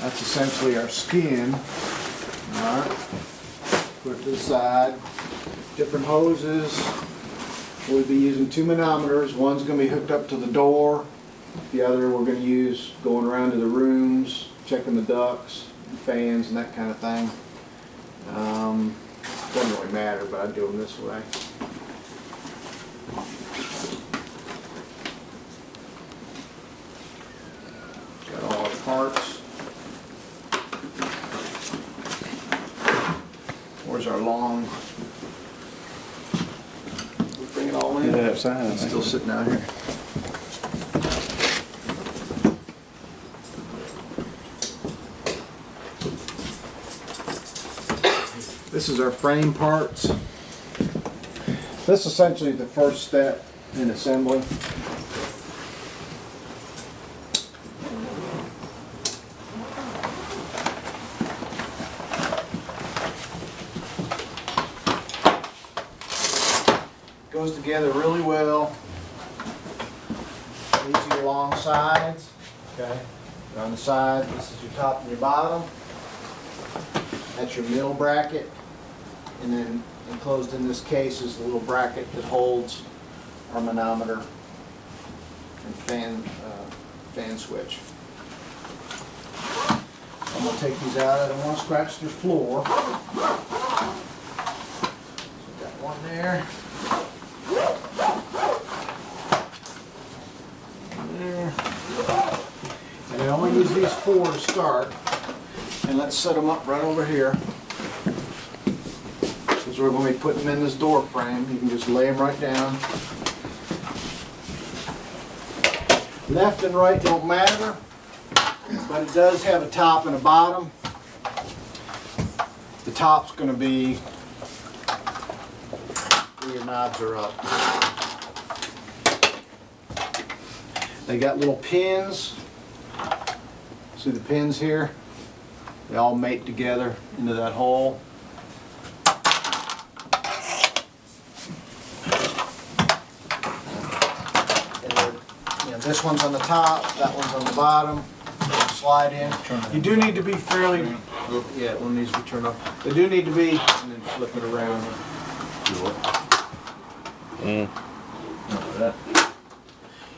That's essentially our skin. Alright. Put it to the side. Different hoses. We'll be using 2 manometers. One's going to be hooked up to the door. The other we're going to use going around to the rooms, checking the ducts, fans, and that kind of thing. Doesn't really matter, but I do them this way. Got all our parts. Where's our long? We'll bring it all in. Yeah, upside. It's still sitting out here. This is our frame parts. This is essentially the first step in assembly. Goes together really well. These are your long sides. Okay. On the side, this is your top and your bottom. That's your middle bracket. And then enclosed in this case is the little bracket that holds our manometer and fan switch. I'm going to take these out. I don't want to scratch the floor. So got one there. There. And I only use these 4 to start. And let's set them up right over here. Because we're going to be putting them in this door frame. You can just lay them right down. Left and right don't matter, but it does have a top and a bottom. The top's going to be where your knobs are up. They got little pins. See the pins here? They all mate together into that hole. And then, this one's on the top, that one's on the bottom. Slide in. You do need to be fairly, yeah, one needs to be turned off. They do need to be, and then flip it around.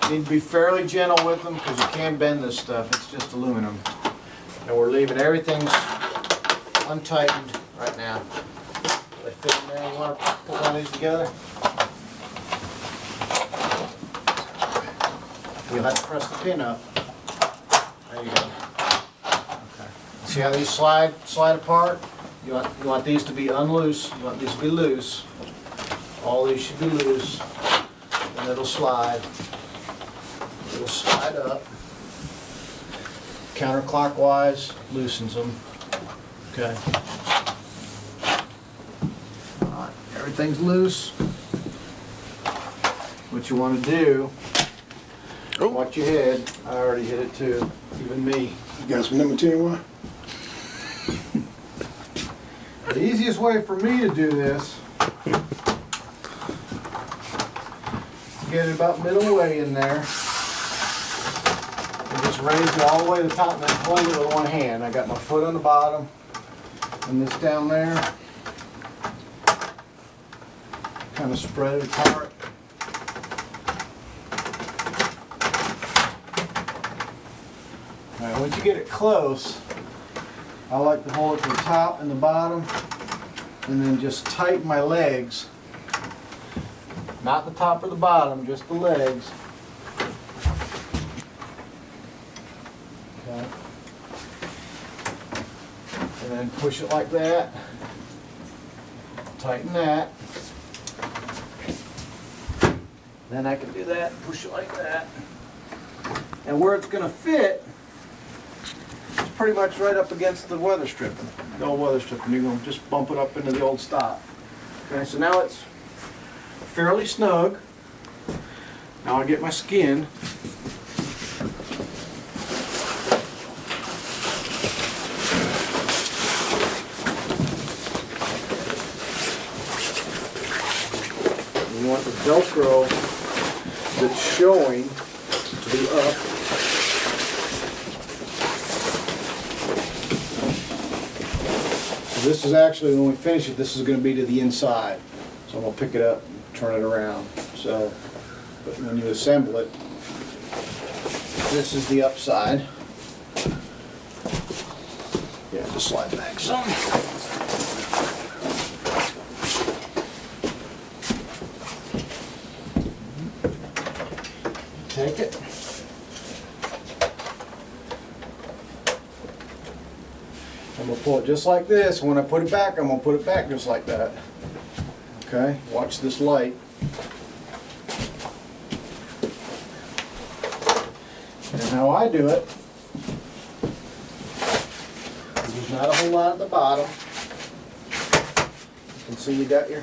You need to be fairly gentle with them because you can bend this stuff. It's just aluminum. And we're leaving everything untightened right now. They fit in there. You want to put one of these together? You'll have to press the pin up. There you go. Okay. See how these slide apart? You want these to be unloose. You want these to be loose. All these should be loose. And it'll slide. It'll slide up. Counterclockwise, loosens them. Okay. Alright, everything's loose. What you want to do, watch your head. I already hit it too, even me. You got some number 10 one? The easiest way for me to do this is to get it about middle way in there. Just raise it all the way to the top and then hold it with one hand. I got my foot on the bottom and this down there. Kind of spread it apart. Alright, once you get it close, I like to hold it to the top and the bottom and then just tighten my legs. Not the top or the bottom, just the legs. Okay. And then push it like that. Tighten that. Then I can do that, push it like that. And where it's going to fit is pretty much right up against the weather stripping. The old weather stripping. You're going to just bump it up into the old stop. Okay, so now it's fairly snug. Now I get my skin. You want the Velcro that's showing to be up. this is actually, when we finish it, this is going to be to the inside. So I'm going to pick it up and turn it around. So, but when you assemble it, this is the upside. Yeah, just slide back some. Take it. I'm going to pull it just like this. When I put it back, I'm going to put it back just like that. Okay, watch this light. And how I do it, there's not a whole lot at the bottom. You can see you got your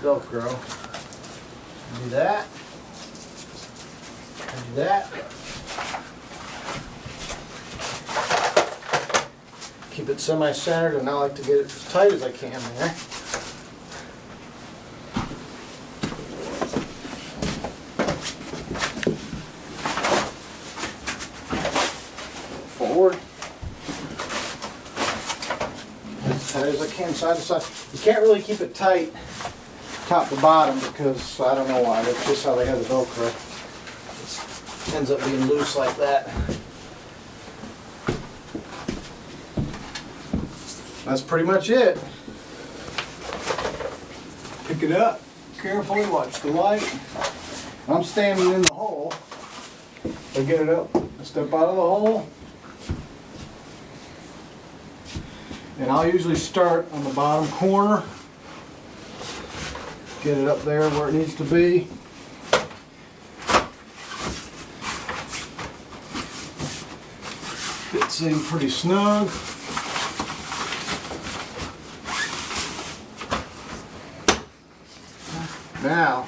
Velcro. Do that. Do that. Keep it semi-centered, and I like to get it as tight as I can there. Forward. As tight as I can, side to side. You can't really keep it tight top to bottom because I don't know why. That's just how they have the Velcro. It ends up being loose like that. That's pretty much it. Pick it up carefully, watch the light. I'm standing in the hole. I get it up, step out of the hole. And I'll usually start on the bottom corner. Get it up there where it needs to be. Fits in pretty snug. Now,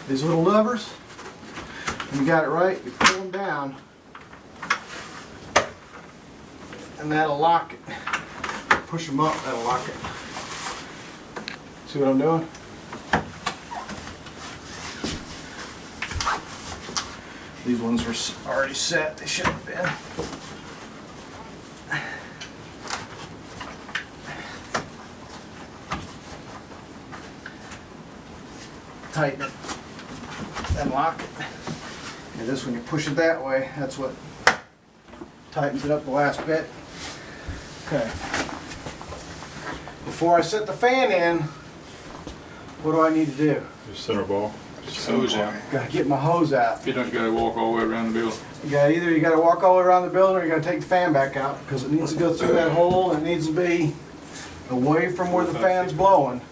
these little levers, when you got it right, you pull them down, and that'll lock it. Push them up, that'll lock it. See what I'm doing? These ones were already set, they should have been. Tighten it, then lock it. And this, when you push it that way, that's what tightens it up the last bit. Okay. Before I set the fan in, what do I need to do? Just center ball. Just hose out. Gotta get my hose out. If you don't, you gotta walk all the way around the building. Either you gotta walk all the way around the building, or you gotta take the fan back out because it needs to go through that hole and it needs to be away from where the fan's blowing.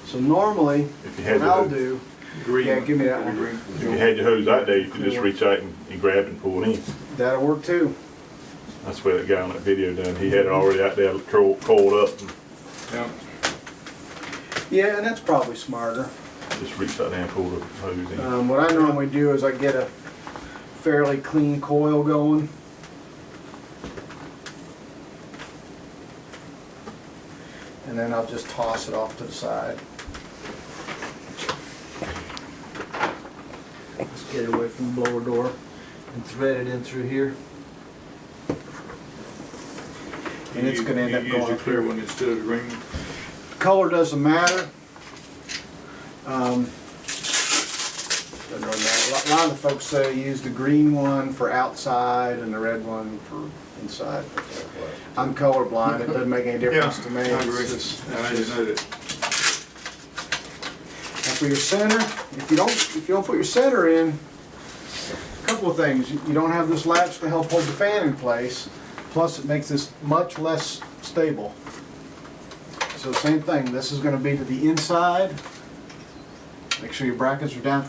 So normally, what I'll do, Green. yeah, give me that one. Green. If you had your hose out there, you could just reach out and grab and pull it in. That'll work too. That's what that guy on that video done. He had it already out there coiled up. Yeah. Yeah, and that's probably smarter. Just reach out there and pull the hose in. What I normally do is I get a fairly clean coil going. And then I'll just toss it off to the side. Let's get it away from the blower door and thread it in through here. And it's going to end up You going use the up clear here. one instead of the green. Color doesn't matter. Doesn't really matter. A lot of the folks say use the green one for outside and the red one for inside. I'm colorblind. It doesn't make any difference to me. I agree. It's just- I didn't know that. Now for your center, if you don't put your center in, a couple of things. You don't have this latch to help hold the fan in place. Plus, it makes this much less stable. So same thing. This is going to be to the inside. Make sure your brackets are down.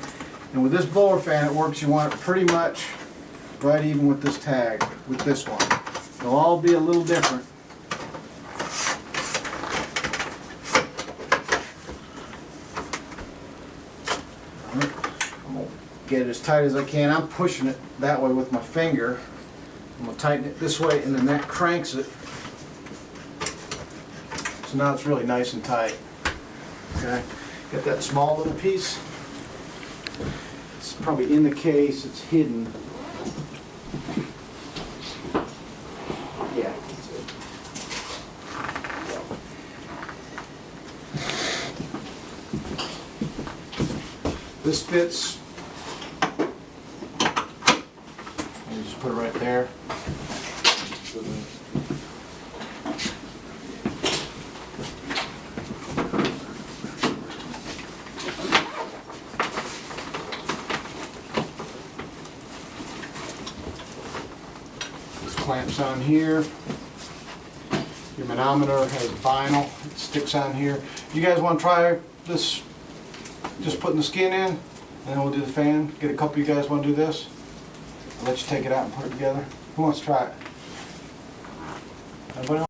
And with this blower fan, it works. You want it pretty much right even with this tag, with this one. They'll all be a little different. I'm going to get it as tight as I can. I'm pushing it that way with my finger. I'm going to tighten it this way, and then that cranks it. So now it's really nice and tight. Okay, get that small little piece. It's probably in the case, it's hidden. Yeah, that's it. This fits. You just put it right there. This clamps on here. Your manometer has vinyl. It sticks on here. You guys want to try this? Just putting the skin in, and then we'll do the fan. Get a couple of you guys want to do this? I'll let you take it out and put it together. Who wants to try it? Anybody else?